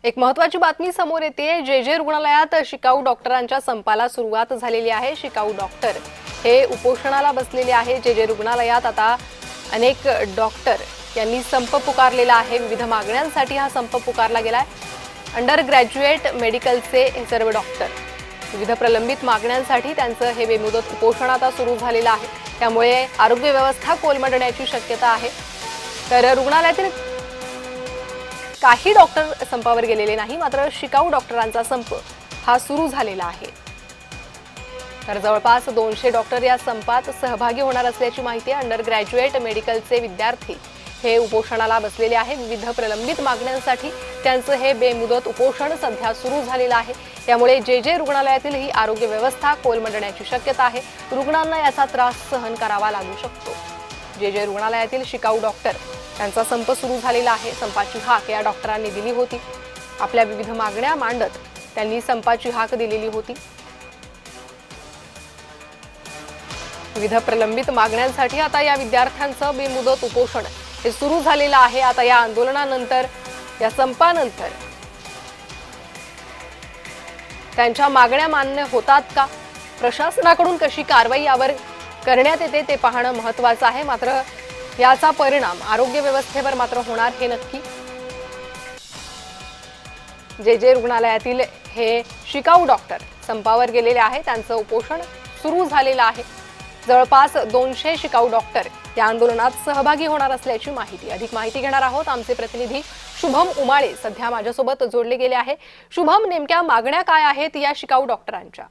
एक महत्त्वाची बातमी समोर येते। जे रुग्णालयात शिकाऊ डॉक्टरांच्या संपाला सुरुवात झालेली आहे। शिकाऊ डॉक्टर हे उपोषणाला बसलेले आहे। जे रुग्णालयात आता अनेक डॉक्टर यांनी संप पुकारलेला आहे। विविध मागण्यांसाठी हा संप पुकारला गेलाय। अंडर ग्रॅज्युएट मेडिकलचे हे सर्व डॉक्टर विविध प्रलंबित मागण्यांसाठी त्यांचं हे बेमुदत उपोषण आता सुरू झालेलं आहे। त्यामुळे आरोग्य व्यवस्था कोलमडण्याची शक्यता आहे। तर रुग्णालयातील काही डॉक्टर संपावर गेलेले नाही, मात्र शिकाऊ डॉक्टरांचा संप हा सुरू झालेला आहे। तर जवळपास 200 डॉक्टर या संपात सहभागी होणार असल्याची माहिती आहे। अंडर ग्रॅज्युएट मेडिकलचे विद्यार्थी हे उपोषणाला बसलेले आहे। विविध प्रलंबित मागण्यांसाठी त्यांचं हे बेमुदत उपोषण सध्या सुरू झालेलं आहे। त्यामुळे जे रुग्णालयातील ही आरोग्य व्यवस्था कोलमडण्याची शक्यता आहे। रुग्णांना याचा त्रास सहन करावा लागू शकतो। जे रुग्णालयातील शिकाऊ डॉक्टर त्यांचा संप सुरू झालेला आहे। संपाची हाक या डॉक्टरांनी दिली होती। आपल्या विविध मागण्या मांडत त्यांनी संपाची हाक दिलेली होती। विविध प्रलंबित मागण्यांसाठी आता या विद्यार्थ्यांचं बेमुदत उपोषण हे सुरू झालेलं आहे। आता या आंदोलनानंतर, या संपानंतर त्यांच्या मागण्या मान्य होतात का, प्रशासनाकडून कशी कारवाई यावर करण्यात येते ते पाहणं महत्त्वाचं आहे। मात्र याचा परिणाम आरोग्य व्यवस्थेवर मात्र होणार हे नक्की। जे रुग्णालयातील हे शिकाऊ डॉक्टर संपावर गेलेले आहे, त्यांचं उपोषण सुरू झालेलं आहे। जवळपास 200 शिकाऊ डॉक्टर या आंदोलनात सहभागी होणार असल्याची माहिती। अधिक माहिती घेणार आहोत आमचे प्रतिनिधी शुभम उमाळे सध्या माझ्यासोबत जोडले गेले आहे। शुभम, नेमक्या मागण्या काय आहेत या शिकाऊ डॉक्टरांच्या?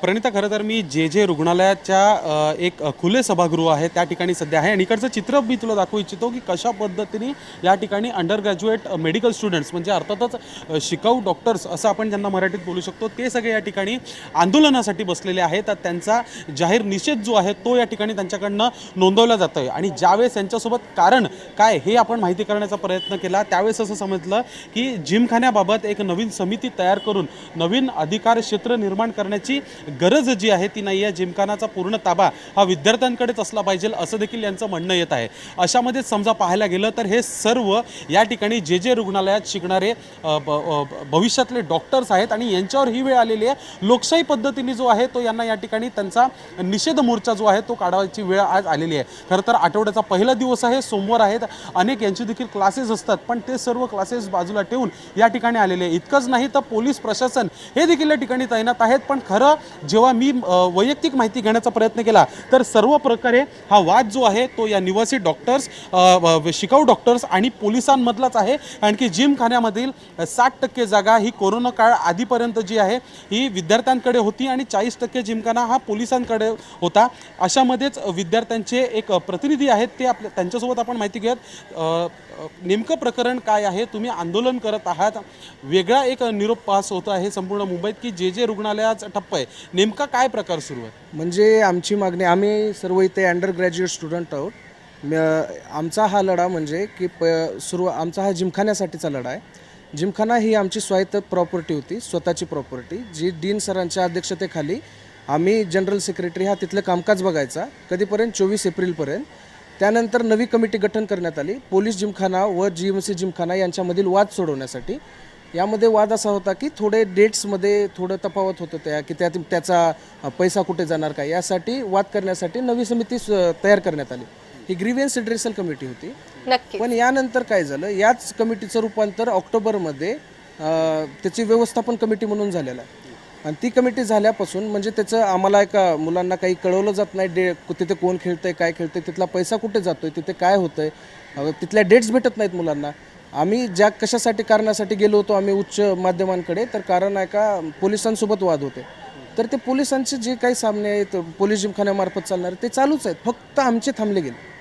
प्रणिता, खरं तर मी जे रुग्णालयाच्या एक खुले सभागृह आहे त्या ठिकाणी सध्या आहे आणि इकडचं चित्र मी तुला दाखवू इच्छितो की कशा पद्धतीने या ठिकाणी अंडर ग्रॅज्युएट मेडिकल स्टुडंट्स म्हणजे अर्थातच शिकाऊ डॉक्टर्स असं आपण ज्यांना मराठीत बोलू शकतो ते सगळे या ठिकाणी आंदोलनासाठी बसलेले आहेत। तर त्यांचा जाहीर निषेध जो आहे तो या ठिकाणी त्यांच्याकडनं नोंदवला जातो आहे आणि ज्यावेळेस त्यांच्यासोबत कारण काय हे आपण माहिती करण्याचा प्रयत्न केला त्यावेळेस असं समजलं की जिमखान्याबाबत एक नवीन समिती तयार करून नवीन अधिकार क्षेत्र निर्माण करण्याची गरज जी आहे ती नाही आहे। जिमखानाचा पूर्ण ताबा हा विद्यार्थ्यांकडेच असला पाहिजे असं देखील यांचं म्हणणं येत आहे। अशामध्ये समजा पाहायला गेलं तर हे सर्व या ठिकाणी जे रुग्णालयात शिकणारे भविष्यातले डॉक्टर्स आहेत आणि यांच्यावर ही वेळ आलेली आहे। लोकशाही पद्धतीने जो आहे तो यांना या ठिकाणी त्यांचा निषेध मोर्चा जो आहे तो काढायची वेळ आज आलेली आहे। खरं तर आठवड्याचा पहिला दिवस आहे, सोमवार आहेत, अनेक यांचे देखील क्लासेस असतात, पण ते सर्व क्लासेस बाजूला ठेवून या ठिकाणी आलेले आहे। इतकंच नाही तर पोलीस प्रशासन हे देखील या ठिकाणी तैनात आहेत। पण खरं जेव्हा मी वैयक्तिक माहिती घेण्याचा प्रयत्न केला तर सर्व प्रकारे हा वाद जो आहे तो या निवासी डॉक्टर्स, शिकाऊ डॉक्टर्स आणि पोलिसांमधलाच आहे। कारण की जिमखान्यामधील 60% जागा ही कोरोना काळ आधीपर्यंत जी आहे ही विद्यार्थ्यांकडे होती आणि 40% जिमखाना हा पोलिसांकडे होता। अशामध्येच विद्यार्थ्यांचे एक प्रतिनिधी आहेत ते त्यांच्यासोबत आपण माहिती घेऊयात। नेमकं प्रकरण काय आहे, तुम्ही आंदोलन करत आहात, वेगळा एक निरोप पास होत आहे संपूर्ण मुंबईत की जे रुग्णालयाचा ठप्प आहे, नेमका काय प्रकार सुरू आहे? म्हणजे आमची मागणी, आम्ही सर्व इथे अंडर ग्रॅज्युएट स्टुडंट आहोत। आमचा हा लढा म्हणजे की आमचा हा जिमखान्यासाठीचा लढा आहे। जिमखाना ही आमची स्वायत्त प्रॉपर्टी होती, स्वतःची प्रॉपर्टी, जी डीन सरांच्या अध्यक्षतेखाली आम्ही जनरल सेक्रेटरी हा तिथलं कामकाज बघायचा कधीपर्यंत 24 एप्रिलपर्यंत। त्यानंतर नवी कमिटी गठन करण्यात आली पोलीस जिमखाना व GMC जिमखाना यांच्यामधील वाद सोडवण्यासाठी। यामध्ये वाद असा होता की थोडे डेट्समध्ये थोडं तफावत होत होत्या की त्याचा पैसा कुठे जाणार काय, यासाठी वाद करण्यासाठी नवी समिती तयार करण्यात आली। ही ग्रीव्हन्स रिड्रेसल कमिटी होती। पण यानंतर काय झालं, याच कमिटीचं रूपांतर ऑक्टोबरमध्ये त्याची व्यवस्थापन कमिटी म्हणून झालेलं आहे आणि ती कमिटी झाल्यापासून म्हणजे त्याचं आम्हाला एका मुलांना काही कळवलं जात नाही, तिथे कोण खेळतंय, काय खेळतंय, तिथला पैसा कुठे जातोय, तिथे काय होतंय, तिथल्या डेट्स भेटत नाहीत मुलांना। आम्ही ज्या कशासाठी कारणासाठी गेलो होतो आम्ही उच्च माध्यमांकडे, तर कारण आहे का पोलिसांसोबत वाद होते, तर ते पोलिसांचे जे काही सामने आहेत पोलीस जिमखान्यामार्फत चालणारे ते चालूच आहेत, फक्त आमचे थांबले गेले,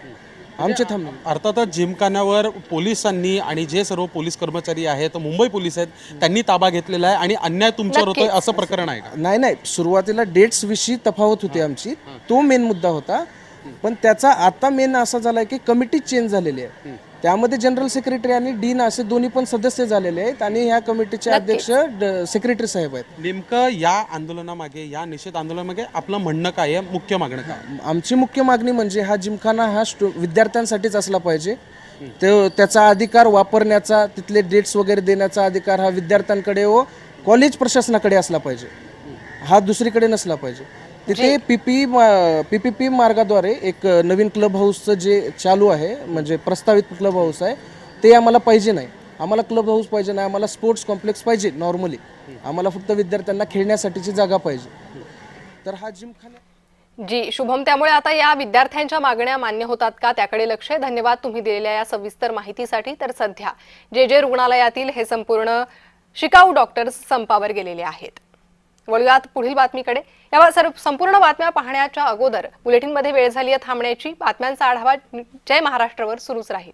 आमचे थांबले। अर्थातच जिमखान्यावर पोलिसांनी आणि जे सर्व पोलीस कर्मचारी आहेत, मुंबई पोलीस आहेत, त्यांनी ताबा घेतलेला आहे आणि अन्याय तुमच्यावर होतोय असं प्रकरण आहे का? नाही, सुरुवातीला डेट्स विषयी तफावत होती आमची, तो मेन मुद्दा होता। पण त्याचा आता मेन असा झाला की कमिटी चेंज झालेली आहे. त्यामध्ये जनरल सेक्रेटरी आणि डीन असे दोन्ही पण सदस्य झालेले आहेत आणि ह्या कमिटीचे अध्यक्ष सेक्रेटरी साहेब आहेत. नेमकं या आंदोलनामागे, या निषेध आंदोलनामागे आपलं म्हणणं काय आहे, मुख्य मागणं काय? आमची मुख्य मागणी म्हणजे हा जिमखाना हा विद्यार्थ्यांसाठीच असला पाहिजे. त्याचा अधिकार वापरण्याचा, तिथले डेट्स वगैरे देण्याचा अधिकार हा विद्यार्थ्यांकडे व कॉलेज प्रशासनाकडे असला पाहिजे, हा दुसरीकडे नसला पाहिजे. तिथे पीपीपी मार्गाद्वारे एक नवीन क्लब हाऊसचं जे चालू आहे, म्हणजे प्रस्तावित क्लब हाऊस आहे, ते आम्हाला पाहिजे नाही. आम्हाला क्लब हाऊस पाहिजे नाही, आम्हाला स्पोर्ट्स कॉम्प्लेक्स पाहिजे. नॉर्मली आम्हाला फक्त विद्यार्थ्यांना खेळण्यासाठीची जागा पाहिजे. तर हा जिमखाना जी शुभम, त्यामुळे आता या विद्यार्थ्यांच्या मागण्या मान्य होतात का, त्याकडे लक्ष आहे. धन्यवाद तुम्ही दिलेल्या या सविस्तर माहितीसाठी. तर सध्या जे रुग्णालयातील हे संपूर्ण शिकाऊ डॉक्टर्स संपावर गेलेले आहेत. वळूयात पुढील बातमीकडे. या संपूर्ण बातम्या पाहण्याच्या अगोदर बुलेटिनमध्ये वेळ झाली आहे थांबण्याची. बातम्यांचा आढावा जय महाराष्ट्रवर सुरूच राहील.